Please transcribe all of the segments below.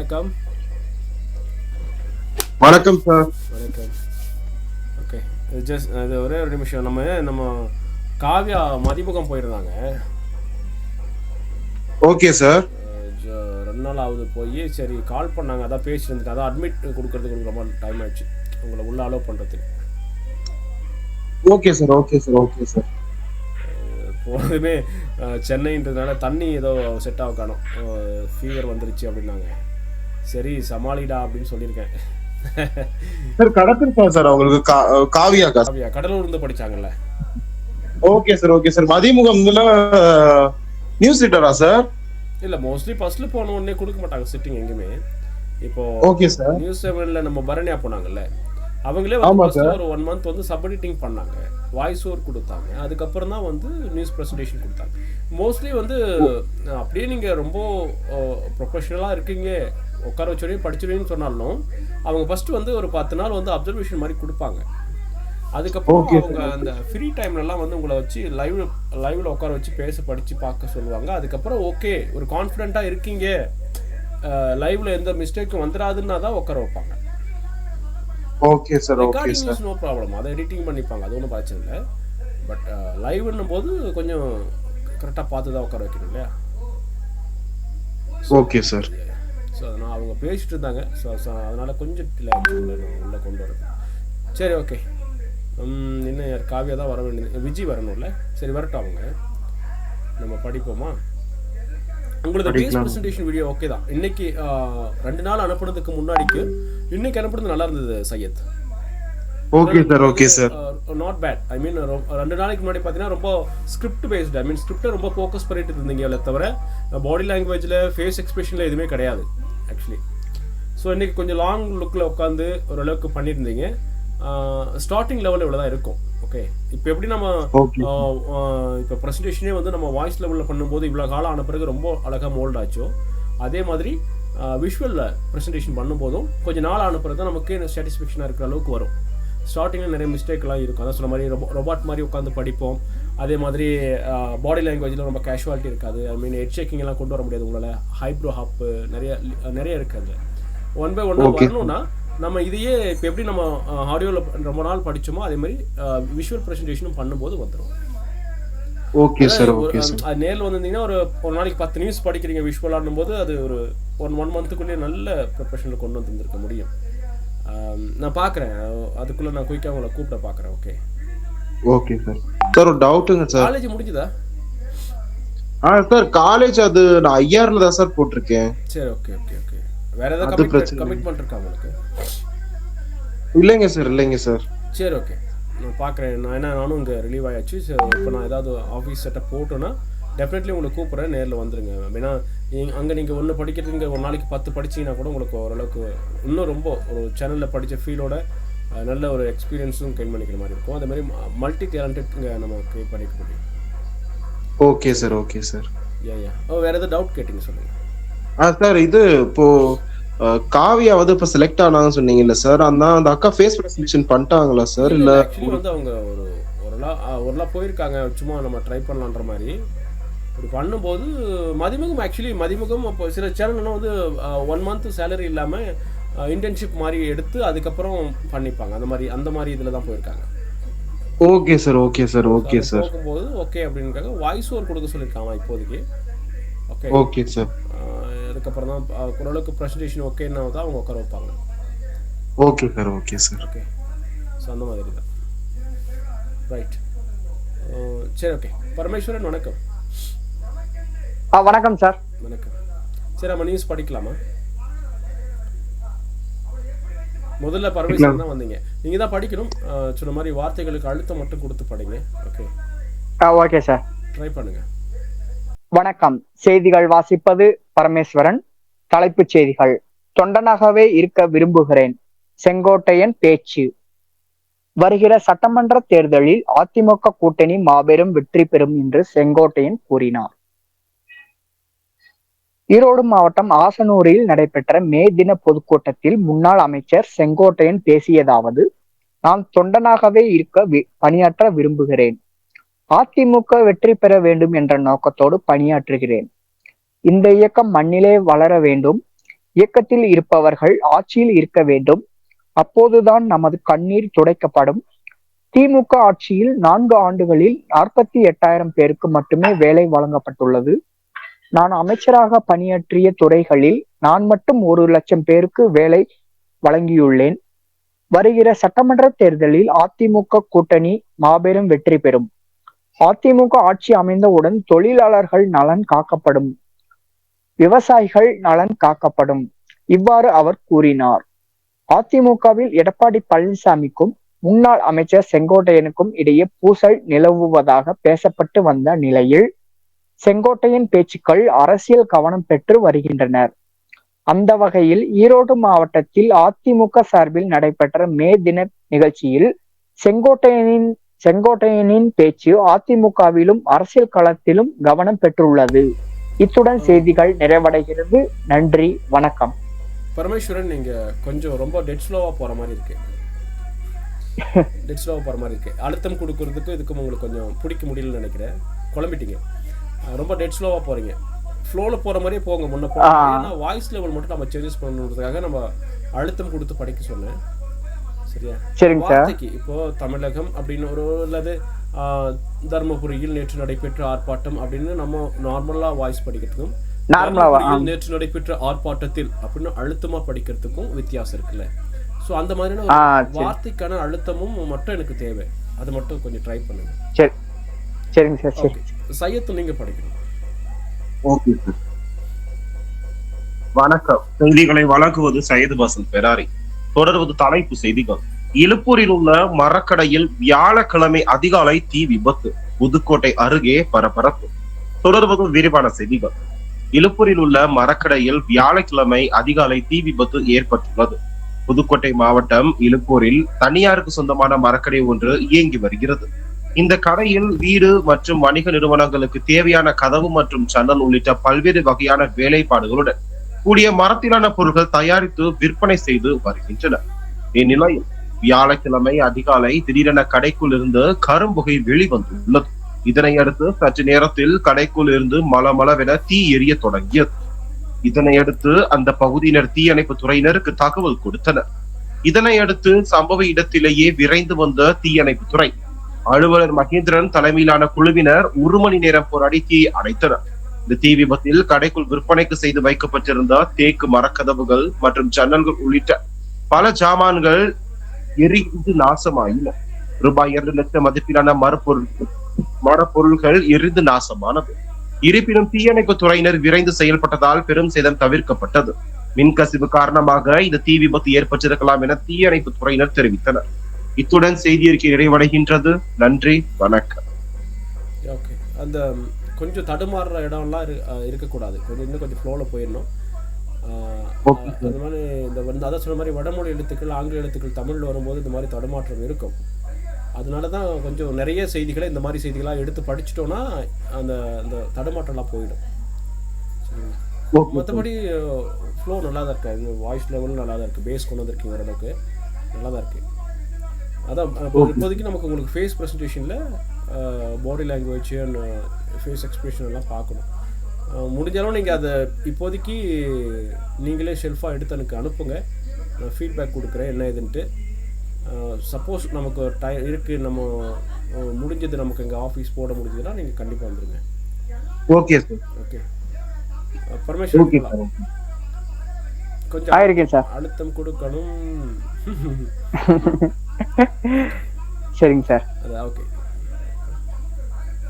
வணக்கம். வணக்கம் சார். வணக்கம். ஓகே. ஜஸ்ட் அது ஒரே ஒரு நிமிஷம். நம்ம காவ்யா மதிமுகம் போயிருந்தாங்க. Okay sir. 2 நாள் ஆகுது போய். சரி கால் பண்ணாங்க, அதான் பேசிட்டு இருந்துட்டு, அதான் அட்மிட் கொடுக்கறதுக்கு ரொம்ப டைம் ஆயிடுச்சு உங்களை உள்ள அலோவ் பண்ணுறதுக்கு. Okay sir. Okay sir. Okay sir. போனதுமே சென்னைன்றதுனால தண்ணி ஏதோ செட் ஆக காணும், ஃபீவர் வந்துருச்சு அப்படின்னாங்க. சரி சமாளிடா அப்படின்னு சொல்லியிருக்கேன். சார் கடத்திருக்கா சார் அவங்களுக்கு காவியாக்கா? காவ்யா கடலூர் இருந்து படிச்சாங்கல்ல. Okay sir. Okay sir. மதிமுகம்ல நியூஸ் ரீடரா சார்? இல்லை, மோஸ்ட்லி ஃபர்ஸ்ட்ல போன உடனே கொடுக்க மாட்டாங்க சிட்டிங் எங்கேயுமே. இப்போ ஓகே சார். நியூஸ் 7ல நம்ம பரணியா போனாங்கல்ல, அவங்களே ஆமா வந்து சார். ஒரு 1 மந்த் வந்து சப் எடிட்டிங் பண்ணாங்க, வாய்ஸ் ஓவர் கொடுத்தாங்க. அதுக்கப்புறம் தான் வந்து நியூஸ் ப்ரெசன்டேஷன் கொடுத்தாங்க. மோஸ்ட்லி வந்து அப்படியே நீங்கள் ரொம்ப ப்ரொஃபஷனலாக இருக்கீங்க, உட்கார வச்சோடனே படிச்சுடுவீங்கன்னு சொன்னாலும் அவங்க ஃபஸ்ட்டு வந்து ஒரு 10 நாள் வந்து அப்சர்வேஷன் மாதிரி கொடுப்பாங்க. அதுக்கப்புறம் ஓகே அவங்க சார். அந்த ஃப்ரீ டைம்லலாம் வந்து உங்களை வச்சு லைவில் உட்கார வச்சு பேச படித்து பார்க்க சொல்லுவாங்க. அதுக்கப்புறம் ஓகே ஒரு கான்ஃபிடென்ட்டாக இருக்கீங்க, லைவில் எந்த மிஸ்டேக்கும் வந்துடாதுன்னா தான் உட்கார வைப்பாங்க. Okay sir. Okay recording sir. Is no problem, அதை எடிட்டிங் பண்ணிப்பாங்க, அது ஒன்றும் பிரச்சனை இல்லை. பட் லைவ்ன்னும் போது கொஞ்சம் கரெக்டாக பார்த்து தான் உட்கார வைக்கணும் இல்லையா. Okay sir. ஸோ அதனால் அவங்க பேசிட்டு இருந்தாங்க. ஸோ அதனால் கொஞ்சம் டிலே உள்ளே கொண்டு வரது. சரி ஓகே. இன்னும் யார் காவியா தான் வர வேண்டியது, விஜய் வரணும்ல. சரி வரட்டும் அவங்க, நம்ம படிப்போமா. உங்களோட பேஸ் ப்ரெசன்டேஷன் வீடியோ ஓகே தான். இன்னைக்கு 2 நாள் அனுப்புனதுக்கு முன்னாடிக்கு இன்னைக்கு அனுப்புனது நல்லா இருந்தது Syed. Okay sir. Okay sir. Not bad. I mean 2 நாளைக்கு முன்னாடி பார்த்தீங்கன்னா ரொம்ப ஸ்கிரிப்ட் பேஸ்டு, ஐ மீன் ஸ்கிரிப்டை ரொம்ப ஃபோக்கஸ் பண்ணிட்டு இருந்தீங்க தவிர பாடி லாங்குவேஜில் ஃபேஸ் எக்ஸ்பிரஷனில் எதுவுமே கிடையாது ஆக்சுவலி. ஸோ இன்றைக்கி கொஞ்சம் லாங் லுக்கில் உட்காந்து ஓரளவுக்கு பண்ணியிருந்தீங்க. ஸ்டார்டிங் லெவலில் இவ்வளோ தான் இருக்கும். ஓகே, இப்போ எப்படி நம்ம இப்போ ப்ரெசன்டேஷனே வந்து நம்ம வாய்ஸ் லெவலில் பண்ணும்போது இவ்வளோ காலம் ஆன பிறகு ரொம்ப அழகாக மோல்ட் ஆச்சோ, அதே மாதிரி விஷுவலில் ப்ரெசன்டேஷன் பண்ணும்போதும் கொஞ்சம் நாள் ஆன பிறகு தான் நமக்கு சாட்டிஸ்ஃபேக்ஷனாக இருக்கிற அளவுக்கு வரும். ஸ்டார்டிங்கில் நிறைய மிஸ்டேக்லாம் இருக்கும், அதான் சொன்ன மாதிரி ரொபாட் மாதிரி உட்காந்து படிப்போம். அதே மாதிரி பாடி லாங்குவேஜில் ரொம்ப கேஷுவாலிட்டி இருக்காது. ஐ மீன் ஹெட் ஷேக்கிங் எல்லாம் கொண்டு வர முடியாது உங்களால். ஹைப்ரோ ஹாப்பு நிறைய இருக்குது. ஒன் பை ஒன்னாக வரணும்னா நம்ம இதையே இப்போ எப்படி நம்ம ஆடியோவில் ரொம்ப நாள் படித்தோமோ அதே மாதிரி விஷுவல் ப்ரெசன்டேஷனும் பண்ணும்போது வந்துடும். Okay sir. Okay sir. அது நேரில் வந்திருந்தீங்கன்னா ஒரு நாளைக்கு 10 நியூஸ் படிக்கிறீங்க விஷுவலாகும் போது அது ஒரு 1 மந்த்துக்குள்ளேயே நல்ல ப்ரொஃபஷனில் கொண்டு வந்துருக்க முடியும். நான் பார்க்குறேன், அதுக்குள்ளே நான் குயிக்காக உங்களை கூப்பிட பார்க்குறேன். Okay okay sir. சார் ஒரு டவுட்டுங்க சார். காலேஜ் முடிஞ்சுதா? சார் காலேஜ் அது நான் ஐஆர்ல தான் சார் போட்டிருக்கேன். சரி ஓகே ஓகே ஓகே. வேற ஏதாவது கமிட்மெண்ட் இருக்கா உங்களுக்கு? இல்லைங்க சார். இல்லைங்க சார். சரி ஓகே, நான் பார்க்குறேன். நானும் இங்கே ரிலீவ் ஆயாச்சு. சரி, இப்போ நான் ஏதாவது ஆஃபீஸ் செட்டப் போட்டோன்னா டெஃபினெட்லி உங்களுக்கு கூப்பிட்றேன், நேரில் வந்துடுங்க. ஏன்னா அங்கே நீங்கள் ஒன்று படிக்கிறதுங்க ஒரு நாளைக்கு 10 படிச்சிங்கன்னா கூட உங்களுக்கு ஓரளவுக்கு இன்னும் ரொம்ப ஒரு சேனலில் படித்த ஃபீலோட நல்ல ஒரு எக்ஸ்பீரியன்ஸும் கெயின் பண்ணிக்கிற மாதிரி இருக்கும். அதே மாதிரி மல்டி டேலண்டட் இங்கே நம்ம க்ரியேட் பண்ணிக்க முடியும். Okay sir. Okay sir. வேறு எதாவது டவுட் கேட்டிங்க சொல்லுங்கள். சார் இது இப்போ காவியா வந்து இப்போ செலக்ட் ஆனாங்கன்னு சொன்னீங்கல்ல சார், அந்த அக்கா ஃபேஸ் ப்ரெசன்டேஷன் பண்ணிட்டாங்களா சார்? இல்லை ஆக்சுவலி வந்து அவங்க ஒரு போயிருக்காங்க, சும்மா நம்ம ட்ரை பண்ணலான்ற மாதிரி. இப்படி பண்ணும்போது மதிமுகம் அப்போ சில சேனல்லாம் வந்து 1 மந்த் சேலரி இல்லாமல் இன்டர்ன்ஷிப் மாதிரி எடுத்து அதுக்கப்புறம் பண்ணிப்பாங்க. அந்த மாதிரி இதில் தான் போயிருக்காங்க. Okay sir. Okay sir. Okay sir. போகும்போது ஓகே அப்படின்னுக்காக வாய்ஸ் ஓவர் கொடுக்க சொல்லியிருக்காங்க இப்போதைக்கு. Okay okay sir. அதுக்கப்புறம் தான் ஓரளவுக்கு ப்ரெசன்டேஷன் ஓகேன்னா தான் அவங்க உட்கார வைப்பாங்க. Okay sir. Okay sir. Okay, so அந்த மாதிரி தான். ரைட், சரி ஓகே. பரமேஸ்வரன் வணக்கம். வணக்கம் சார். வணக்கம். சரி, நம்ம நியூஸ் படிக்கலாமா? முதல்ல பரமேஸ்வரன் தான் வந்தீங்க, நீங்க தான் படிக்கணும். சொன்ன மாதிரி வார்த்தைகளுக்கு அழுத்தம் மட்டும் கொடுத்து படிங்க. ஓகே ஓகே சார், ட்ரை பண்ணுங்க. வணக்கம். செய்திகள் வாசிப்பது பரமேஸ்வரன். தலைப்புச் செய்திகள். தொண்டனாகவே இருக்க விரும்புகிறேன், செங்கோட்டையன் பேச்சு. வருகிற சட்டமன்ற தேர்தலில் அதிமுக கூட்டணி மாபெரும் வெற்றி பெறும் என்று செங்கோட்டையன் கூறினார். ஈரோடு மாவட்டம் ஆசனூரில் நடைபெற்ற மே தின பொதுக்கூட்டத்தில் முன்னாள் அமைச்சர் செங்கோட்டையன் பேசியதாவது: நான் தொண்டனாகவே இருக்க பணியாற்ற விரும்புகிறேன். அதிமுக வெற்றி பெற வேண்டும் என்ற நோக்கத்தோடு பணியாற்றுகிறேன். இந்த இயக்கம் மண்ணிலே வளர வேண்டும். இயக்கத்தில் இருப்பவர்கள் ஆட்சியில் இருக்க வேண்டும். அப்போதுதான் நமது கண்ணீர் துடைக்கப்படும். திமுக ஆட்சியில் 4 ஆண்டுகளில் 48,000 பேருக்கு மட்டுமே வேலை வழங்கப்பட்டுள்ளது. நான் அமைச்சராக பணியாற்றிய துறைகளில் நான் மட்டும் 1,00,000 பேருக்கு வேலை வழங்கியுள்ளேன். வருகிற சட்டமன்ற தேர்தலில் அதிமுக கூட்டணி மாபெரும் வெற்றி பெறும். அதிமுக ஆட்சி அமைந்தவுடன் தொழிலாளர்கள் நலன் காக்கப்படும், விவசாயிகள் நலன் காக்கப்படும். இவ்வாறு அவர் கூறினார். அதிமுகவில் எடப்பாடி பழனிசாமிக்கும் முன்னாள் அமைச்சர் செங்கோட்டையனுக்கும் இடையே பூசல் நிலவுவதாக பேசப்பட்டு வந்த நிலையில் செங்கோட்டையன் பேச்சுக்கள் அரசியல் கவனம் பெற்று வருகின்றனர். அந்த வகையில் ஈரோடு மாவட்டத்தில் அதிமுக சார்பில் நடைபெற்ற மே தின நிகழ்ச்சியில் செங்கோட்டையனின் பேச்சு அதிமுகவிலும் அரசியல் களத்திலும் கவனம் பெற்றுள்ளது. இத்துடன் செய்திகள் நிறைவடைகிறது. நன்றி, வணக்கம். பரமேஸ்வரன், நீங்க கொஞ்சம் ரொம்ப டெட் ஸ்லோவா போற மாதிரி இருக்கு. அழுத்தம் கொடுக்கறதுக்கும் இதுக்கும் உங்களுக்கு கொஞ்சம் பிடிக்க முடியலன்னு நினைக்கிறேன். குழம்பிட்டீங்க, ரொம்ப டெட் ஸ்லோவா போறீங்க. ஃப்ளோல போற மாதிரியே போங்க. முன்ன போனா வாய்ஸ் லெவல் மட்டும் நம்ம சேஞ்சஸ் பண்ணணுன்றதுக்காக நம்ம அழுத்தம் கொடுத்து படிக்க சொன்னேன். சரியா? வார்த்தைக்கு இப்போ தமிழகம் அப்படின்னு ஒரு அல்லது தர்மபுரியில் நேற்று நடைபெற்ற ஆர்ப்பாட்டம் அப்படின்னு நம்ம நார்மலா வாய்ஸ் படிக்கிறதுக்கும் நேற்று நடைபெற்ற ஆர்ப்பாட்டத்தில் அப்படின்னு அழுத்தமா படிக்கிறதுக்கும் வித்தியாசம் இருக்குல்ல. ஸோ அந்த மாதிரியான வார்த்தைக்கான அழுத்தமும் மட்டும் எனக்கு தேவை. அது மட்டும் கொஞ்சம் ட்ரை பண்ணுங்க. சரிங்க சார். சையத், நீங்க படிக்கணும். Okay sir. வணக்கம். செய்திகளை வழங்குவது சையது பாசன் பெராரி. தொடர்வது தலைப்பு செய்திகள். இலுப்பூரில் உள்ள மரக்கடையில் வியாழக்கிழமை அதிகாலை தீ விபத்து. புதுக்கோட்டை அருகே பரபரப்பு. தொடர்வது விரிவான செய்திகள். இலுப்பூரில் உள்ள மரக்கடையில் வியாழக்கிழமை அதிகாலை தீ விபத்து ஏற்பட்டுள்ளது. புதுக்கோட்டை மாவட்டம் இலுப்பூரில் தனியாருக்கு சொந்தமான மரக்கடை ஒன்று இயங்கி வருகிறது. இந்த கடையில் வீடு மற்றும் வணிக நிறுவனங்களுக்கு தேவையான கதவு மற்றும் சன்னல் உள்ளிட்ட பல்வேறு வகையான வேலைப்பாடுகளுடன் கூடிய மரத்திலான பொருட்கள் தயாரித்து விற்பனை செய்து வருகின்றனர். இந்நிலையில் வியாழக்கிழமை அதிகாலை திடீரென கடைக்குள் இருந்து கரும்புகை வெளிவந்துள்ளது. இதனை அடுத்து சற்று நேரத்தில் கடைக்குள் இருந்து மளமளவென தீ எரிய தொடங்கியது. இதனையடுத்து அந்த பகுதியினர் தீயணைப்பு துறையினருக்கு தகவல் கொடுத்தனர். இதனை அடுத்து சம்பவ இடத்திலேயே விரைந்து வந்த தீயணைப்பு துறை அலுவலர் மகேந்திரன் தலைமையிலான குழுவினர் 1 மணி நேரம் போராடி தீயை அணைத்தனர். இந்த தீ விபத்தில் கடைக்குள் விற்பனைக்கு செய்து வைக்கப்பட்டிருந்த தேக்கு மரக்கதவுகள் மற்றும் ஜன்னல்கள் உள்ளிட்ட பல ஜாமான்கள் எரிந்து நாசமாயின. ரூபாய் 2 லட்சம் மதிப்பிலான மரப்பொருள்கள் எரிந்து நாசமானது. இருப்பினும் தீயணைப்பு துறையினர் விரைந்து செயல்பட்டதால் பெரும் சேதம் தவிர்க்கப்பட்டது. மின்கசிவு காரணமாக இந்த தீ விபத்து ஏற்பட்டிருக்கலாம் என தீயணைப்பு துறையினர் தெரிவித்தனர். இத்துடன் செய்தி அறிக்கை நிறைவடைகின்றது. நன்றி, வணக்கம். ஓகே, அந்த கொஞ்சம் தடுமாறுற இடம்லாம் இருக்கக்கூடாது. இன்னும் கொஞ்சம் ஃப்ளோல போயிடணும். அந்த மாதிரி இந்த அதான் சொன்ன மாதிரி வடமொழி எழுத்துக்கள், ஆங்கில எழுத்துக்கள் தமிழ்ல வரும்போது இந்த மாதிரி தடுமாற்றம் இருக்கும். அதனால தான் கொஞ்சம் நிறைய செய்திகளை இந்த மாதிரி செய்திகளாக எடுத்து படிச்சுட்டோன்னா அந்த அந்த தடுமாற்றம்லாம் போயிடும். சரிங்களா? மற்றபடி ஃப்ளோ நல்லா தான் இருக்கு. வாய்ஸ் லெவலும் நல்லா தான் இருக்குது. பேஸ் கொண்டு வந்திருக்கீங்க, ஓரளவுக்கு நல்லா தான் இருக்குது. அதான் இப்போதைக்கு நமக்கு உங்களுக்கு ஃபேஸ் ப்ரெசன்டேஷனில் body language and face expression எல்லாம் பார்க்கணும். முடிஞ்சாலும் நீங்கள் அதை இப்போதைக்கு நீங்களே ஷெல்ஃபாக எடுத்து எனக்கு அனுப்புங்க. நான் ஃபீட்பேக் கொடுக்குறேன் என்ன ஏதுன்ட்டு. சப்போஸ் நமக்கு டைம் இருக்குது, நம்ம முடிஞ்சது நமக்கு எங்கள் ஆஃபீஸ் போட முடிஞ்சதுன்னா நீங்கள் கண்டிப்பாக வந்துடுங்க. Okay sir. ஓகே, பர்மிஷன் கொஞ்சம் ஆயிருக்கேன் சார். அழுத்தம் கொடுக்கணும். சரிங்க சார். ஓகே,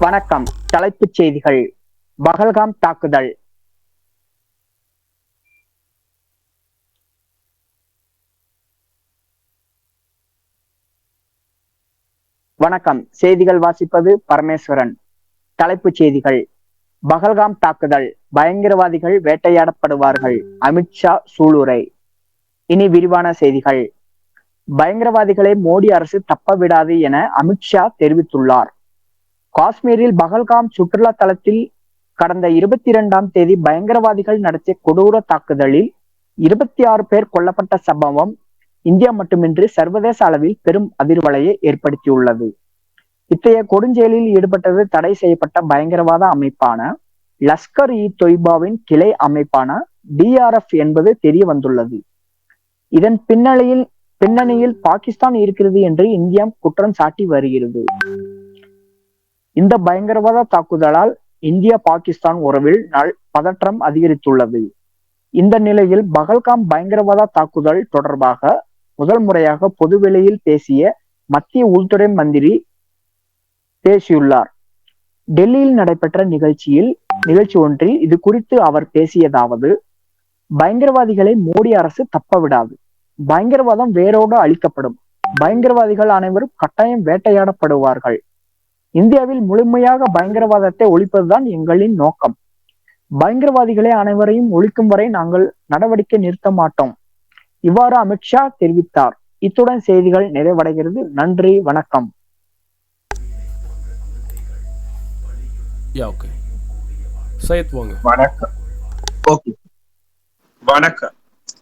வணக்கம். தலைப்புச் செய்திகள். பகல்காம் தாக்குதல். வணக்கம். செய்திகள் வாசிப்பது பரமேஸ்வரன். தலைப்புச் செய்திகள். பகல்காம் தாக்குதல், பயங்கரவாதிகள் வேட்டையாடப்படுவார்கள், அமித்ஷா சூளுரை. இனி விரிவான செய்திகள். பயங்கரவாதிகளை மோடி அரசு தப்ப விடாது என அமித்ஷா தெரிவித்துள்ளார். காஷ்மீரில் பகல்காம் சுற்றுலா தலத்தில் கடந்த 22ஆம் தேதி பயங்கரவாதிகள் நடத்திய கொடூர தாக்குதலில் 26 பேர் கொல்லப்பட்ட சம்பவம் இந்தியா மட்டுமின்றி சர்வதேச அளவில் பெரும் அதிர்வலையை ஏற்படுத்தியுள்ளது. இத்தகைய கொடுஞ்செயலில் ஈடுபட்டது தடை செய்யப்பட்ட பயங்கரவாத அமைப்பான லஷ்கர்-இ தொய்பாவின் கிளை அமைப்பான DRF என்பது தெரிய வந்துள்ளது. இதன் பின்னணியில் பாகிஸ்தான் இருக்கிறது என்று இந்தியா குற்றம் சாட்டி வருகிறது. இந்த பயங்கரவாத தாக்குதலால் இந்தியா பாகிஸ்தான் உறவில் பதற்றம் அதிகரித்துள்ளது. இந்த நிலையில் பகல்காம் பயங்கரவாத தாக்குதல் தொடர்பாக முதல் முறையாக பொதுவெளியில் பேசிய மத்திய உள்துறை மந்திரி பேசியுள்ளார். டெல்லியில் நடைபெற்ற நிகழ்ச்சி ஒன்றில் இது குறித்து அவர் பேசியதாவது, பயங்கரவாதிகளை மோடி அரசு தப்ப விடாது. பயங்கரவாதம் வேரோடு அழிக்கப்படும். பயங்கரவாதிகள் அனைவரும் கட்டாயம் வேட்டையாடப்படுவார்கள். இந்தியாவில் முழுமையாக பயங்கரவாதத்தை ஒழிப்பதுதான் எங்களின் நோக்கம். பயங்கரவாதிகளை அனைவரையும் ஒழிக்கும் வரை நாங்கள் நடவடிக்கை நிறுத்த மாட்டோம். இவ்வாறு அமித்ஷா தெரிவித்தார். இத்துடன் செய்திகள் நிறைவடைகிறது. நன்றி, வணக்கம். வணக்கம். ஓகே, வணக்கம்.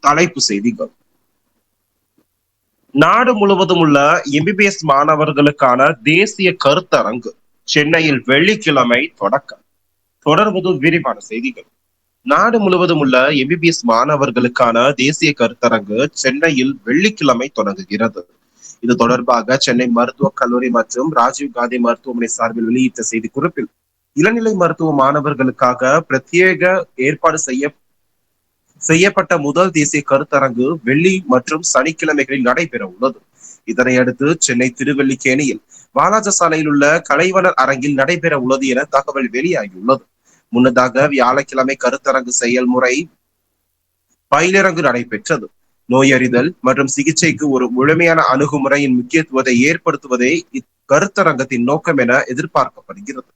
தலைப்பு செய்திகள். நாடு முழுவதும் உள்ள MBBS மாணவர்களுக்கான தேசிய கருத்தரங்கு சென்னையில் வெள்ளிக்கிழமை தொடக்கம். தொடர்வது விரிவான செய்திகள். நாடு முழுவதும் உள்ள MBBS மாணவர்களுக்கான தேசிய கருத்தரங்கு சென்னையில் வெள்ளிக்கிழமை தொடங்குகிறது. இது தொடர்பாக சென்னை மருத்துவக் கல்லூரி மற்றும் ராஜீவ்காந்தி மருத்துவமனை சார்பில் வெளியிட்ட செய்தி குறிப்பில், இளநிலை மருத்துவ மாணவர்களுக்காக பிரத்யேக ஏற்பாடு செய்யப்பட்ட முதல் தேசிய கருத்தரங்கு வெள்ளி மற்றும் சனிக்கிழமைகளில் நடைபெற உள்ளது. இதனையடுத்து சென்னை திருவல்லிக்கேணியில் வாலாஜா சாலையில் உள்ள கலைவளர் அரங்கில் நடைபெற உள்ளது என தகவல் வெளியாகியுள்ளது. முன்னதாக வியாழக்கிழமை கருத்தரங்கு செயல்முறை பயிலரங்கு நடைபெற்றது. நோயறிதல் மற்றும் சிகிச்சைக்கு ஒரு முழுமையான அணுகுமுறையின் முக்கியத்துவத்தை ஏற்படுத்துவதே இக்கருத்தரங்கத்தின் நோக்கம் என எதிர்பார்க்கப்படுகிறது.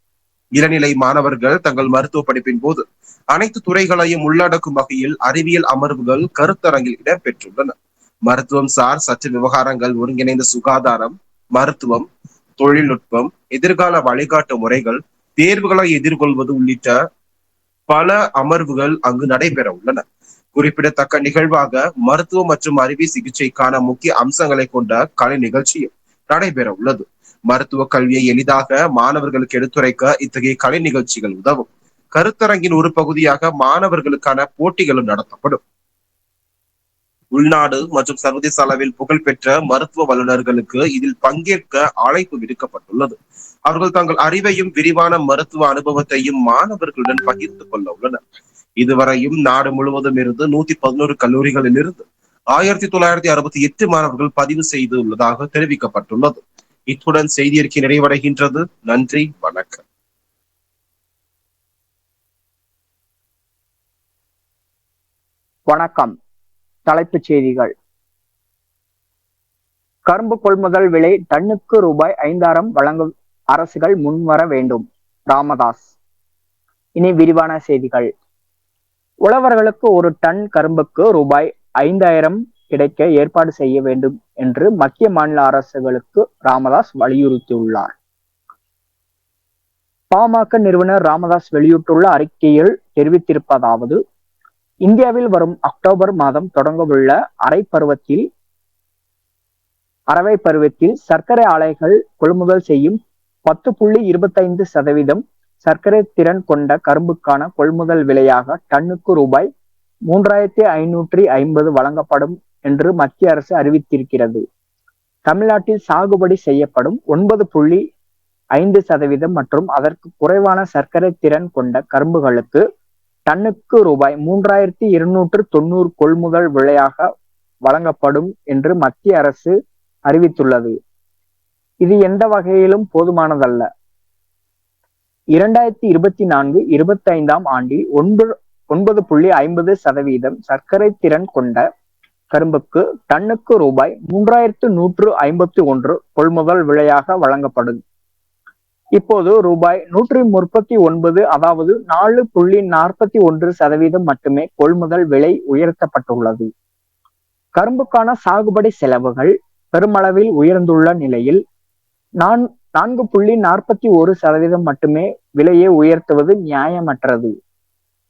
இளநிலை மாணவர்கள் தங்கள் மருத்துவ படிப்பின் போது அனைத்து துறைகளையும் உள்ளடக்கும் வகையில் அறிவியல் அமர்வுகள் கருத்தரங்கில் இடம்பெற்றுள்ளன. மருத்துவம் சார் சட்ட விவகாரங்கள், ஒருங்கிணைந்த சுகாதாரம், மருத்துவம், தொழில்நுட்பம், எதிர்கால வழிகாட்டு முறைகள், தேர்வுகளை எதிர்கொள்வது உள்ளிட்ட பல அமர்வுகள் அங்கு நடைபெற உள்ளன. குறிப்பிடத்தக்க நிகழ்வாக மருத்துவம் மற்றும் அறுவை சிகிச்சைக்கான முக்கிய அம்சங்களை கொண்ட கலை நிகழ்ச்சியும் நடைபெற உள்ளது. மருத்துவ கல்வியை எளிதாக மாணவர்களுக்கு எடுத்துரைக்க இத்தகைய கலை நிகழ்ச்சிகள் உதவும். கருத்தரங்கின் ஒரு பகுதியாக மாணவர்களுக்கான போட்டிகளும் நடத்தப்படும். உள்நாடு மற்றும் சர்வதேச அளவில் புகழ்பெற்ற மருத்துவ வல்லுநர்களுக்கு இதில் பங்கேற்க அழைப்பு விடுக்கப்பட்டுள்ளது. அவர்கள் தங்கள் அறிவையும் விரிவான மருத்துவ அனுபவத்தையும் மாணவர்களுடன் பகிர்ந்து கொள்ள உள்ளனர். இதுவரையும் நாடு முழுவதும் இருந்து 111 கல்லூரிகளில் இருந்து 1968 மாணவர்கள் பதிவு செய்துள்ளதாக தெரிவிக்கப்பட்டுள்ளது. இத்துடன் செய்தியறிக்கை நிறைவடைகின்றது. நன்றி, வணக்கம். வணக்கம். தலைப்புச் செய்திகள். கரும்பு கொள்முதல் விலை டன்னுக்கு ரூபாய் 5,000 வழங்க அரசுகள் முன்வர வேண்டும். ராமதாஸ். இனி விரிவான செய்திகள். உழவர்களுக்கு ஒரு டன் கரும்புக்கு ரூபாய் 5,000 கிடைக்க ஏற்பாடு செய்ய வேண்டும் என்று மத்திய மாநில அரசுகளுக்கு ராமதாஸ் வலியுறுத்தியுள்ளார். பாமக நிறுவனர் ராமதாஸ் வெளியிட்டுள்ள அறிக்கையில் தெரிவித்திருப்பதாவது, இந்தியாவில் வரும் அக்டோபர் மாதம் தொடங்கவுள்ள அரவை பருவத்தில் சர்க்கரை ஆலைகள் கொள்முதல் செய்யும் 10.25% சர்க்கரை திறன் கொண்ட கரும்புக்கான கொள்முதல் விலையாக டன்னுக்கு ரூபாய் 3,550 வழங்கப்படும் என்று மத்திய அரசு அறிவித்திருக்கிறது. தமிழ்நாட்டில் சாகுபடி செய்யப்படும் 9.5% மற்றும் அதற்கு குறைவான சர்க்கரை திறன் கொண்ட கரும்புகளுக்கு டன்னுக்கு ரூபாய் 3,290 கொள்முதல் விலையாக வழங்கப்படும் என்று மத்திய அரசு அறிவித்துள்ளது. இது எந்த வகையிலும் போதுமானதல்ல. 2024-25 ஆண்டில் 9.50% சர்க்கரை திறன் கொண்ட கரும்புக்கு டன்னுக்கு ரூபாய் 3,151 கொள்முதல் விலையாக வழங்கப்படும். இப்போது ரூபாய் 139, அதாவது 4.41% மட்டுமே கொள்முதல் விலை உயர்த்தப்பட்டுள்ளது. கரும்புக்கான சாகுபடி செலவுகள் பெருமளவில் உயர்ந்துள்ள நிலையில் 4.41% மட்டுமே விலையை உயர்த்துவது நியாயமற்றது.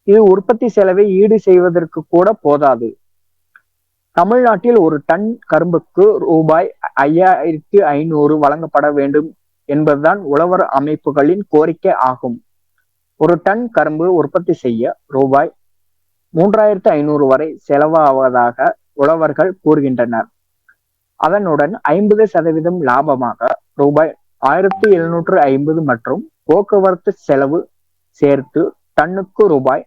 இது உற்பத்தி செலவை ஈடு செய்வதற்கு கூட போதாது. தமிழ்நாட்டில் ஒரு டன் கரும்புக்கு ரூபாய் 5,500 வழங்கப்பட வேண்டும் என்பதுதான் உழவர் அமைப்புகளின் கோரிக்கை ஆகும். ஒரு டன் கரும்பு உற்பத்தி செய்ய ரூபாய் 3500 வரை செலவாவதாக உழவர்கள் கூறுகின்றனர். அதனுடன் 50% லாபமாக ரூபாய் 1750 மற்றும் போக்குவரத்து செலவு சேர்த்து டன்னுக்கு ரூபாய்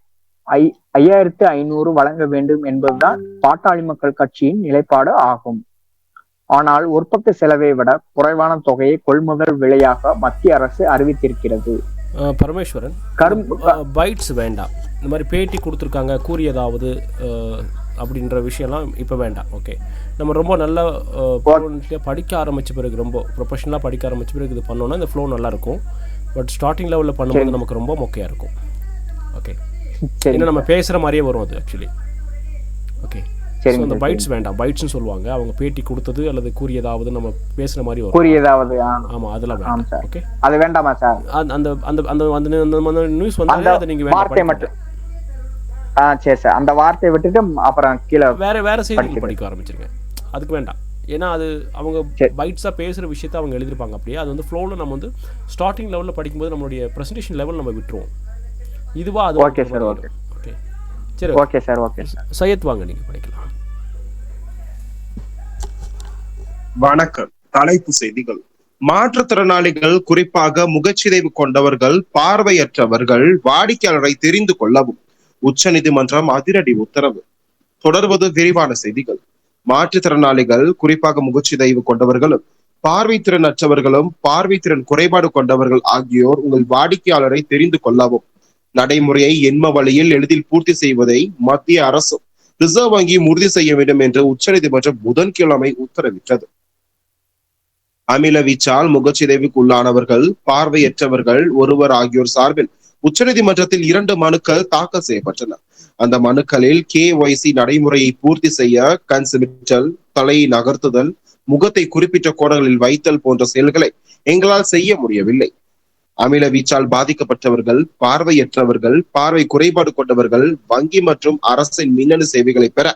5500 வழங்க வேண்டும் என்பதுதான் பாட்டாளி மக்கள் கட்சியின் நிலைப்பாடு ஆகும். ஆனால் உற்பத்தி செலவை விட குறைவான தொகையை கொள்முதல் விலையாக மத்திய அரசு அறிவித்திருக்கிறது. பரமேஸ்வரன், பைட்ஸ் வேண்டாம். இந்த மாதிரி பேட்டி கொடுத்துருக்காங்க கூறியதாவது அப்படின்ற விஷயம்லாம் இப்போ வேண்டாம். ஓகே, நம்ம ரொம்ப நல்லா படிக்க ஆரம்பித்த பிறகு, ரொம்ப ப்ரொஃபஷனலாக படிக்க ஆரம்பித்த பிறகு இது பண்ணோன்னா இந்த ஃப்ளோ நல்லாயிருக்கும். பட் ஸ்டார்டிங் லெவலில் பண்ணும்போது நமக்கு ரொம்ப மொக்கையாக இருக்கும். ஓகே, ஏன்னா நம்ம பேசுகிற மாதிரியே வரும் அது ஆக்சுவலி. ஓகே, அந்த பைட்ஸ் வேண்டாம். பைட்ஸ்னு சொல்லுவாங்க, அவங்க பேட்டி கொடுத்தது அல்லது கூறியதாவது நம்ம பேசுகிற மாதிரி வரும். கூறியதாவது, ஆமாம், அதெல்லாம் வேண்டாம். ஓகே, அது வேண்டாமா சார்? அந்த அந்த அந்த நியூஸ் வந்து அதை நீங்கள் வார்த்தை மட்டும். சரி சார், அந்த வார்த்தையை விட்டுட்டு அப்புறம் கீழே வேற செய்திகள் படிக்க ஆரம்பிச்சிருங்க. அதுக்கு வேண்டாம். ஏன்னா அது அவங்க பைட்ஸாக பேசுகிற விஷயத்த அவங்க எழுதிருப்பாங்க அப்படியே. அது வந்து ஃப்ளோவில் நம்ம வந்து ஸ்டார்டிங் லெவலில் படிக்கும்போது நம்மளுடைய ப்ரெசன்டேஷன் லெவல் நம்ம விட்டுருவோம். இதுவா அது? Okay sir. ஓகே, சரி. Okay sir. Okay sir. Syed வாங்க, நீங்கள் படிக்கலாம். வணக்கம். தலைப்பு செய்திகள். மாற்றுத்திறனாளிகள், குறிப்பாக முகச்சிதைவு கொண்டவர்கள், பார்வையற்றவர்கள் வாடிக்கையாளரை தெரிந்து கொள்ளவும் உச்சநீதிமன்றம் அதிரடி உத்தரவு. தொடர்வது விரிவான செய்திகள். மாற்றுத்திறனாளிகள், குறிப்பாக முகச்சிதைவு கொண்டவர்களும் பார்வைத்திறனற்றவர்களும் பார்வைத்திறன் குறைபாடு கொண்டவர்கள் ஆகியோர் உங்கள் வாடிக்கையாளரை தெரிந்து கொள்ளவும் நடைமுறையை எண்ம வழியில் எளிதில் பூர்த்தி செய்வதை மத்திய அரசும் ரிசர்வ் வங்கியும் உறுதி செய்ய வேண்டும் என்று உச்சநீதிமன்றம் புதன்கிழமை உத்தரவிட்டது. அமில வீச்சால் முகச்சிதைவுக்கு உள்ளானவர்கள், பார்வையற்றவர்கள் ஒருவர் ஆகியோர் சார்பில் உச்சநீதிமன்றத்தில் 2 மனுக்கள் தாக்கல் செய்யப்பட்டன. அந்த மனுக்களில் KYC நடைமுறையை பூர்த்தி செய்ய கண் சிமிட்டல், தலையை நகர்த்துதல், முகத்தை குறிப்பிட்ட கோணங்களில் வைத்தல் போன்ற செயல்களை எங்களால் செய்ய முடியவில்லை. அமில வீச்சால் பாதிக்கப்பட்டவர்கள், பார்வையற்றவர்கள், பார்வை குறைபாடு கொண்டவர்கள் வங்கி மற்றும் அரசின் மின்னணு சேவைகளை பெற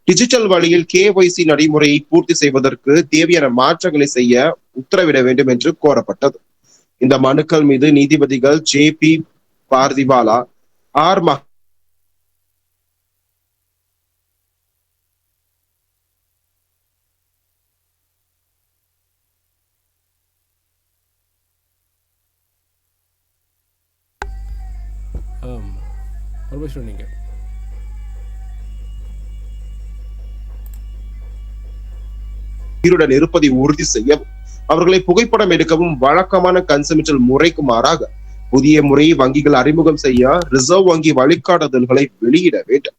டிஜிட்டல் வழியில் KYC நடைமுறையை பூர்த்தி செய்வதற்கு தேவையான மாற்றங்களை செய்ய உத்தரவிட வேண்டும் என்று கோரப்பட்டது. இந்த மனுக்கள் மீது நீதிபதிகள் JP பார்திவாலா, R நீங்க உயிருடன் இருப்பதை உறுதி செய்யவும் அவர்களை புகைப்படம் எடுக்கவும் வழக்கமான கன்சமிட்டல் முறைக்கு மாறாக புதிய முறையை வங்கிகள் அறிமுகம் செய்ய ரிசர்வ் வங்கி வழிகாட்டுதல்களை வெளியிட வேண்டும்.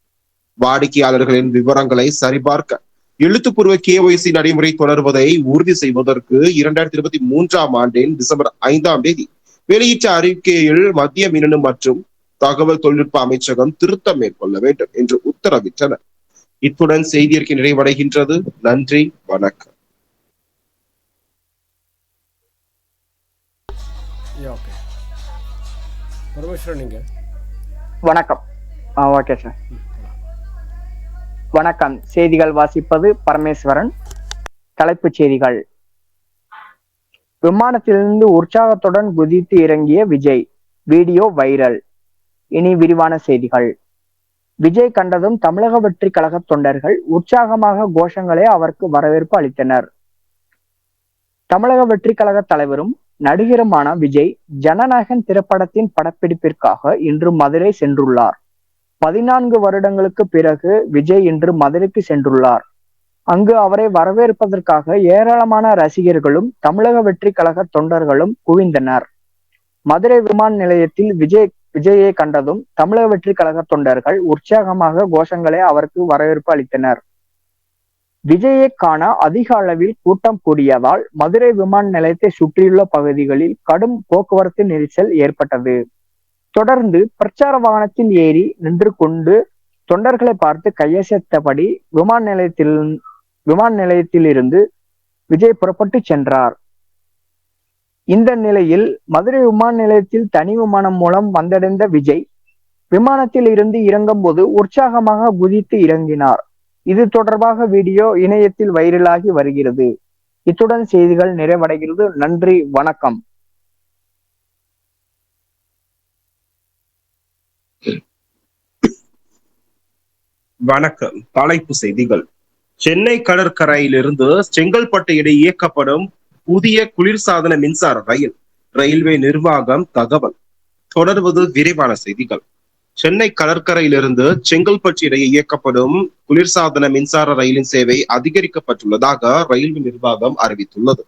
வாடிக்கையாளர்களின் விவரங்களை சரிபார்க்க எழுத்துப்பூர்வ KYC நடைமுறை தொடர்வதை உறுதி செய்வதற்கு 2023 ஆண்டின் டிசம்பர் 5ஆம் தேதி வெளியிட்ட அறிக்கையில் மத்திய மின்னணு மற்றும் தகவல் தொழில்நுட்ப அமைச்சகம் திருத்தம் மேற்கொள்ள வேண்டும் என்று உத்தரவிட்டனர். இத்துடன் செய்தியறிக்கை நிறைவடைகின்றது. நன்றி, வணக்கம். வணக்கம். Okay sir. வணக்கம். செய்திகள் வாசிப்பது பரமேஸ்வரன். தலைப்புச் செய்திகள். விமானத்திலிருந்து உற்சாகத்துடன் குதித்து இறங்கிய விஜய், வீடியோ வைரல். இனி விரிவான செய்திகள். விஜய் கண்டதும் தமிழக வெற்றி கழக தொண்டர்கள் உற்சாகமாக கோஷங்களே அவருக்கு வரவேற்பு அளித்தனர். தமிழக வெற்றி கழக தலைவரும் நடிகருமான விஜய் ஜனநாயகன் திரைப்படத்தின் படப்பிடிப்பிற்காக இன்று மதுரை சென்றுள்ளார். 14 வருடங்களுக்கு பிறகு விஜய் இன்று மதுரைக்கு சென்றுள்ளார். அங்கு அவரை வரவேற்பதற்காக ஏராளமான ரசிகர்களும் தமிழக வெற்றி கழக தொண்டர்களும் குவிந்தனர். மதுரை விமான நிலையத்தில் விஜயை கண்டதும் தமிழக வெற்றி கழக தொண்டர்கள் உற்சாகமாக கோஷங்களே அவருக்கு வரவேற்பு அளித்தனர். விஜயை காண அதிக அளவில் கூட்டம் கூடியதால் மதுரை விமான நிலையத்தை சுற்றியுள்ள பகுதிகளில் கடும் போக்குவரத்து நெரிசல் ஏற்பட்டது. தொடர்ந்து பிரச்சார வாகனத்தில் ஏறி நின்று கொண்டு தொண்டர்களை பார்த்து கையசைத்தபடி விமான நிலையத்திலிருந்து விஜய் புறப்பட்டு சென்றார். இந்த நிலையில் மதுரை விமான நிலையத்தில் தனி விமானம் மூலம் வந்தடைந்த விஜய் விமானத்தில் இருந்து இறங்கும் போது உற்சாகமாக குதித்து இறங்கினார். இது தொடர்பாக வீடியோ இணையத்தில் வைரலாகி வருகிறது. இத்துடன் செய்திகள் நிறைவடைகிறது. நன்றி, வணக்கம். வணக்கம். தலைப்பு செய்திகள். சென்னை கடற்கரையிலிருந்து செங்கல்பட்டு இடையே இயக்கப்படும் புதிய குளிர்சாதன மின்சார ரயில். ரயில்வே நிர்வாகம் தகவல். தொடர்வது விரிவான செய்திகள். சென்னை கடற்கரையிலிருந்து செங்கல்பட்டு இடையே இயக்கப்படும் குளிர்சாதன மின்சார ரயிலின் சேவை அதிகரிக்கப்பட்டுள்ளதாக ரயில்வே நிர்வாகம் அறிவித்துள்ளது.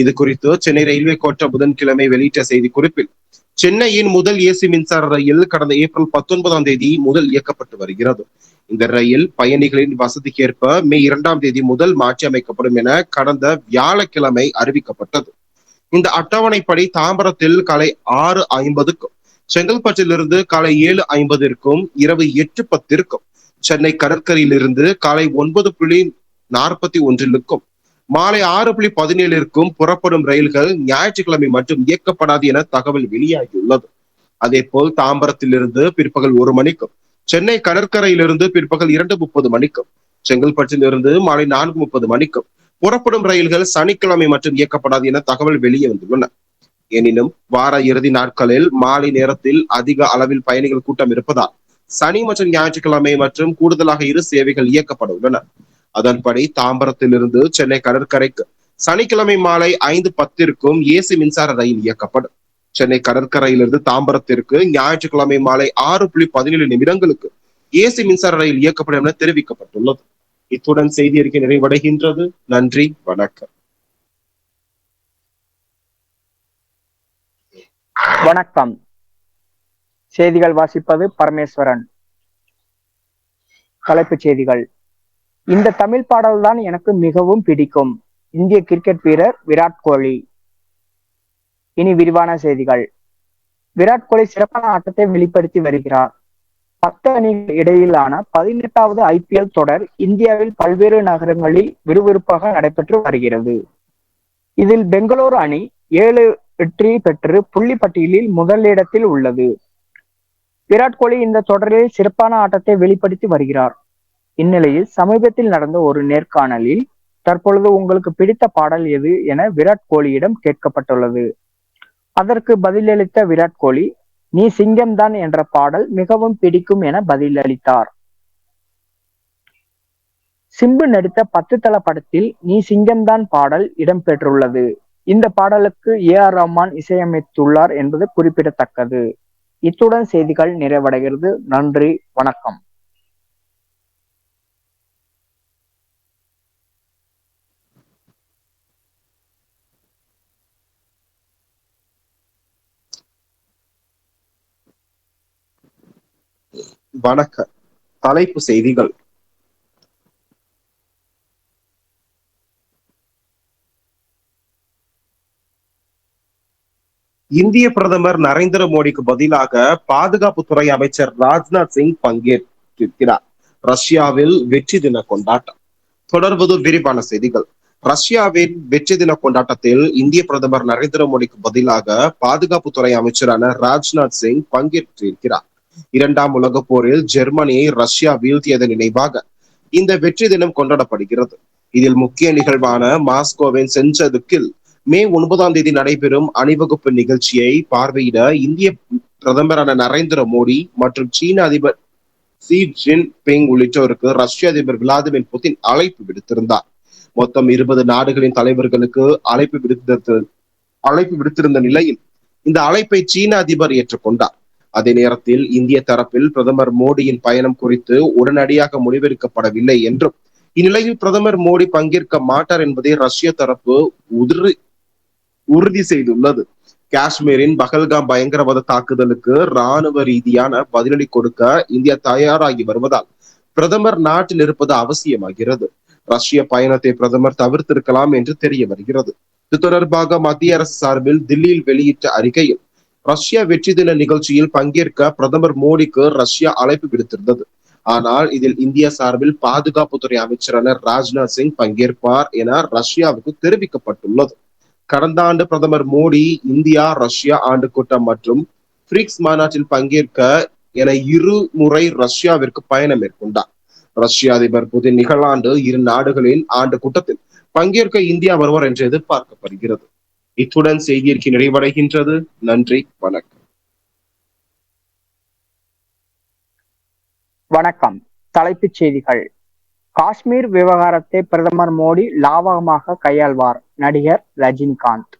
இது குறித்து சென்னை ரயில்வே கோட்டம் புதன்கிழமை வெளியிட்ட செய்தி குறிப்பில், சென்னையின் முதல் ஏசி மின்சார ரயில் கடந்த ஏப்ரல் 19 முதல் இயக்கப்பட்டு வருகிறது. இந்த ரயில் பயணிகளின் வசதிக்கேற்ப மே 2 முதல் மாற்றி அமைக்கப்படும் என கடந்த வியாழக்கிழமை அறிவிக்கப்பட்டது. இந்த அட்டவணைப்படி தாம்பரத்தில் காலை 6:50க்கும், செங்கல்பட்டிலிருந்து காலை 7:50க்கும், இரவு 8:10க்கும், சென்னை கடற்கரையிலிருந்து காலை 9:41க்கும், மாலை 6:17க்கும் புறப்படும் ரயில்கள் ஞாயிற்றுக்கிழமை மட்டும் இயக்கப்படாது என தகவல் வெளியாகியுள்ளது. அதே போல் தாம்பரத்திலிருந்து பிற்பகல் 1 மணிக்கும், சென்னை கடற்கரையிலிருந்து பிற்பகல் 2:30 செங்கல்பட்டிலிருந்து மாலை 4:30 புறப்படும் ரயில்கள் சனிக்கிழமை மட்டும் இயக்கப்படாது என தகவல் வெளியே வந்துள்ளன. எனினும் வார இறுதி நாட்களில் மாலை நேரத்தில் அதிக அளவில் பயணிகள் கூட்டம் இருப்பதால் சனி மற்றும் ஞாயிற்றுக்கிழமை மற்றும் கூடுதலாக 2 சேவைகள் இயக்கப்பட உள்ளன. அதன்படி தாம்பரத்திலிருந்து சென்னை கடற்கரைக்கு சனிக்கிழமை மாலை 5:10க்கும் ஏசி மின்சார ரயில் இயக்கப்படும். சென்னை கடற்கரையிலிருந்து தாம்பரத்திற்கு ஞாயிற்றுக்கிழமை மாலை 6:17 ஏசி மின்சார ரயில் இயக்கப்படும் என தெரிவிக்கப்பட்டுள்ளது. இத்துடன் செய்தி அறிக்கை நிறைவடைகின்றது. நன்றி, வணக்கம். வணக்கம். செய்திகள் வாசிப்பது பரமேஸ்வரன். தலைப்புச் செய்திகள். இந்த தமிழ் பாடல்தான் எனக்கு மிகவும் பிடிக்கும். இந்திய கிரிக்கெட் வீரர் விராட் கோலி. இனி விரிவான செய்திகள். விராட் கோலி சிறப்பான ஆட்டத்தை வெளிப்படுத்தி வருகிறார். 10 அணிகள் இடையிலான 18வது IPL தொடர் இந்தியாவில் பல்வேறு நகரங்களில் விறுவிறுப்பாக நடைபெற்று வருகிறது. இதில் பெங்களூரு அணி 7 வெற்றி பெற்று புள்ளி பட்டியலில் முதலிடத்தில் உள்ளது. விராட் கோலி இந்த தொடரில் சிறப்பான ஆட்டத்தை வெளிப்படுத்தி வருகிறார். இந்நிலையில் சமீபத்தில் நடந்த ஒரு நேர்காணலில் தற்பொழுது உங்களுக்கு பிடித்த பாடல் எது என விராட் கோலியிடம் கேட்கப்பட்டுள்ளது. அதற்கு பதிலளித்த விராட் கோலி, நீ சிங்கம் தான் என்ற பாடல் மிகவும் பிடிக்கும் என பதிலளித்தார். சிம்பு நடித்த 10 தல படத்தில் நீ சிங்கம் தான் பாடல் இடம்பெற்றுள்ளது. இந்த பாடலுக்கு AR ரஹ்மான் இசையமைத்துள்ளார் என்பது குறிப்பிடத்தக்கது. இத்துடன் செய்திகள் நிறைவடைகிறது. நன்றி, வணக்கம். வணக்கம். தலைப்பு செய்திகள். இந்திய பிரதமர் நரேந்திர மோடிக்கு பதிலாக பாதுகாப்புத்துறை அமைச்சர் ராஜ்நாத் சிங் பங்கேற்றிருக்கிறார். ரஷ்யாவில் வெற்றி தின கொண்டாட்டம். தொடர்வது விரிவான செய்திகள். ரஷ்யாவின் வெற்றி தின கொண்டாட்டத்தில் இந்திய பிரதமர் நரேந்திர மோடிக்கு பதிலாக பாதுகாப்புத்துறை அமைச்சரான ராஜ்நாத் சிங் பங்கேற்றிருக்கிறார். 2ஆம் உலக போரில் ஜெர்மனியை ரஷ்யா வீழ்த்தியதன் நினைவாக இந்த வெற்றி தினம் கொண்டாடப்படுகிறது. இதில் முக்கிய நிகழ்வான மாஸ்கோவின் செஞ்சதுக்கில் மே 9 நடைபெறும் அணிவகுப்பு நிகழ்ச்சியை பார்வையிட இந்திய பிரதமரான நரேந்திர மோடி மற்றும் சீன அதிபர் ஷி ஜின்பிங் உள்ளிட்டோருக்கு ரஷ்ய அதிபர் விளாடிமிர் புதின் அழைப்பு விடுத்திருந்தார். மொத்தம் 20 நாடுகளின் தலைவர்களுக்கு அழைப்பு விடுத்திருந்த நிலையில் இந்த அழைப்பை சீன அதிபர் ஏற்றுக்கொண்டார். அதே நேரத்தில் இந்திய தரப்பில் பிரதமர் மோடியின் பயணம் குறித்து உடனடியாக முடிவெடுக்கப்படவில்லை என்றும், இந்நிலையில் பிரதமர் மோடி பங்கேற்க மாட்டார் என்பதை ரஷ்ய தரப்பு உறுதி செய்துள்ளது. காஷ்மீரின் பஹல்காம் பயங்கரவாத தாக்குதலுக்கு ராணுவ ரீதியான பதிலடி கொடுக்க இந்தியா தயாராகி வருவதால் பிரதமர் நாட்டில் இருப்பது அவசியமாகிறது. ரஷ்ய பயணத்தை பிரதமர் தவிர்த்திருக்கலாம் என்று தெரிய வருகிறது. இது தொடர்பாக மத்திய அரசு சார்பில் தில்லியில் வெளியிட்ட அறிக்கையில், ரஷ்யா வெற்றி தின நிகழ்ச்சியில் பங்கேற்க பிரதமர் மோடிக்கு ரஷ்யா அழைப்பு விடுத்திருந்தது. ஆனால் இதில் இந்தியா சார்பில் பாதுகாப்புத்துறை அமைச்சரான ராஜ்நாத் சிங் பங்கேற்பார் என ரஷ்யாவுக்கு தெரிவிக்கப்பட்டுள்ளது. கடந்த ஆண்டு பிரதமர் மோடி இந்தியா ரஷ்யா ஆண்டு கூட்டம் மற்றும் பிரிக்ஸ் மாநாட்டில் பங்கேற்க என 2 முறை ரஷ்யாவிற்கு பயணம் மேற்கொண்டார். ரஷ்ய அதிபர் புதின் நிகழாண்டு 2 நாடுகளின் ஆண்டு கூட்டத்தில் பங்கேற்க இந்தியா வருவார் என்று எதிர்பார்க்கப்படுகிறது. இத்துடன் செய்தியிற்கு நிறைவடைகின்றது. நன்றி, வணக்கம். வணக்கம். தலைப்புச் செய்திகள். காஷ்மீர் விவகாரத்தை பிரதமர் மோடி லாவகமாக கையாள்வார், நடிகர் ரஜினிகாந்த்.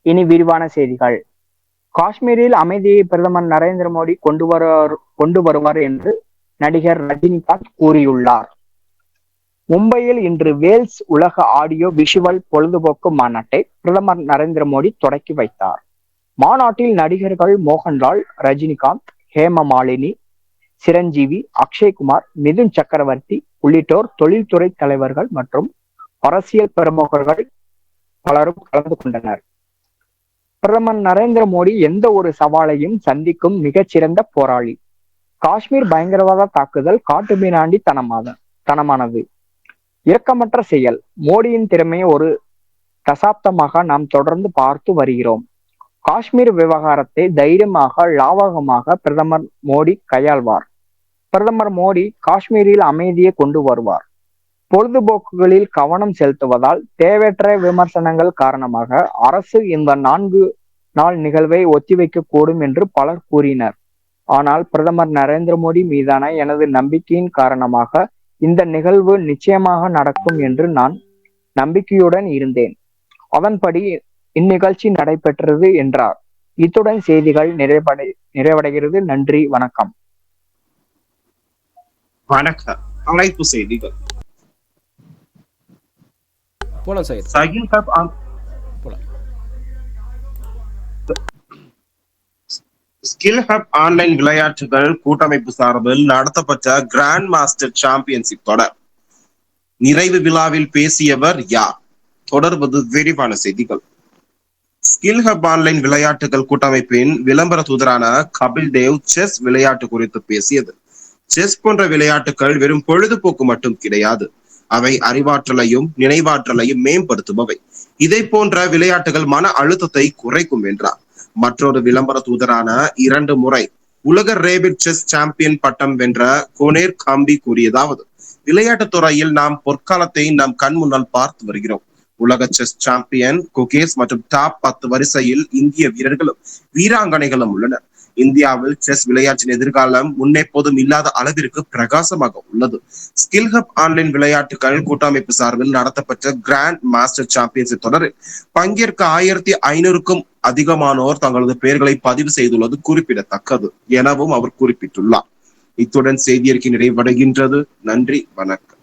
இனி விரிவான செய்திகள். காஷ்மீரில் அமைதியை பிரதமர் நரேந்திர மோடி கொண்டு வருவார் என்று நடிகர் ரஜினிகாந்த் கூறியுள்ளார். மும்பையில் இன்று வேல்ஸ் உலக ஆடியோ விஷுவல் பொழுதுபோக்கு மாநாட்டை பிரதமர் நரேந்திர மோடி தொடக்கி வைத்தார். மாநாட்டில் நடிகர்கள் மோகன்லால், ரஜினிகாந்த், ஹேமமாலினி, சிரஞ்சீவி, அக்ஷய்குமார், மிதுன் சக்கரவர்த்தி உள்ளிட்டோர், தொழில்துறை தலைவர்கள் மற்றும் அரசியல் பிரமுகர்கள் பலரும் கலந்து கொண்டனர். பிரதமர் நரேந்திர மோடி எந்த ஒரு சவாலையும் சந்திக்கும் மிகச்சிறந்த போராளி. காஷ்மீர் பயங்கரவாத தாக்குதல் காட்டுமிராண்டி தனமானது, இரக்கமற்ற செயல். மோடியின் திறமையை ஒரு தசாப்தமாக நாம் தொடர்ந்து பார்த்து வருகிறோம். காஷ்மீர் விவகாரத்தை தைரியமாக, லாவகமாக பிரதமர் மோடி கையாள்வார். பிரதமர் மோடி காஷ்மீரில் அமைதியை கொண்டு வருவார். பொழுதுபோக்குகளில் கவனம் செலுத்துவதால் தேவையற்ற விமர்சனங்கள் காரணமாக அரசு இந்த 4 நாள் நிகழ்வை ஒத்திவைக்க கூடும் என்று பலர் கூறினர். ஆனால் பிரதமர் நரேந்திர மோடி மீதான எனது நம்பிக்கையின் காரணமாக இந்த நிகழ்வு நிச்சயமாக நடக்கும் என்று நான் நம்பிக்கையுடன் இருந்தேன். அதன்படி இந்நிகழ்ச்சி நடைபெற்றது என்றார். இத்துடன் செய்திகள் நிறைவடைகிறது. நன்றி, வணக்கம். வணக்கம். தலைப்பு செய்திகள். போலாம் சார். ஸ்கில் ஹப் ஆன்லைன் விளையாட்டுகள் கூட்டமைப்பு சார்பில் நடத்தப்பட்ட கிராண்ட் மாஸ்டர் சாம்பியன்ஷிப் தொடர் நிறைவு விழாவில் பேசியவர் யார்? தொடர்வது விரிவான செய்திகள். ஸ்கில் ஹப் ஆன்லைன் விளையாட்டுகள் கூட்டமைப்பின் விளம்பர தூதரான கபில் தேவ் செஸ் விளையாட்டு குறித்து பேசியது. செஸ் போன்ற விளையாட்டுகள் வெறும் பொழுதுபோக்கு மட்டும் கிடையாது, அவை அறிவாற்றலையும் நினைவாற்றலையும் மேம்படுத்துபவை. இதை போன்ற விளையாட்டுகள் மன அழுத்தத்தை குறைக்கும் என்றார். மற்றொரு விளம்பர தூதரான 2 முறை உலக ரேபிட் செஸ் சாம்பியன் பட்டம் வென்ற கோனேர் காம்பி கூறியதாவது, விளையாட்டுத் துறையில் நாம் பொற்காலத்தை நம் கண் முன்னால் பார்த்து வருகிறோம். உலக செஸ் சாம்பியன் குகேஸ் மற்றும் டாப் 10 வரிசையில் இந்திய வீரர்களும் வீராங்கனைகளும் உள்ளனர். இந்தியாவில் செஸ் விளையாட்டின் எதிர்காலம் முன்னெப்போதும் இல்லாத அளவிற்கு பிரகாசமாக உள்ளது. ஸ்கில் ஹப் ஆன்லைன் விளையாட்டுகள் கூட்டமைப்பு சார்பில் நடத்தப்பட்ட கிராண்ட் மாஸ்டர் சாம்பியன்ஷிப் தொடரில் பங்கேற்க 1500க்கும் அதிகமானோர் தங்களது பெயர்களை பதிவு செய்துள்ளது குறிப்பிடத்தக்கது எனவும் அவர் குறிப்பிட்டுள்ளார். இத்துடன் செய்தியறிக்கை நிறைவடைகின்றது. நன்றி, வணக்கம்.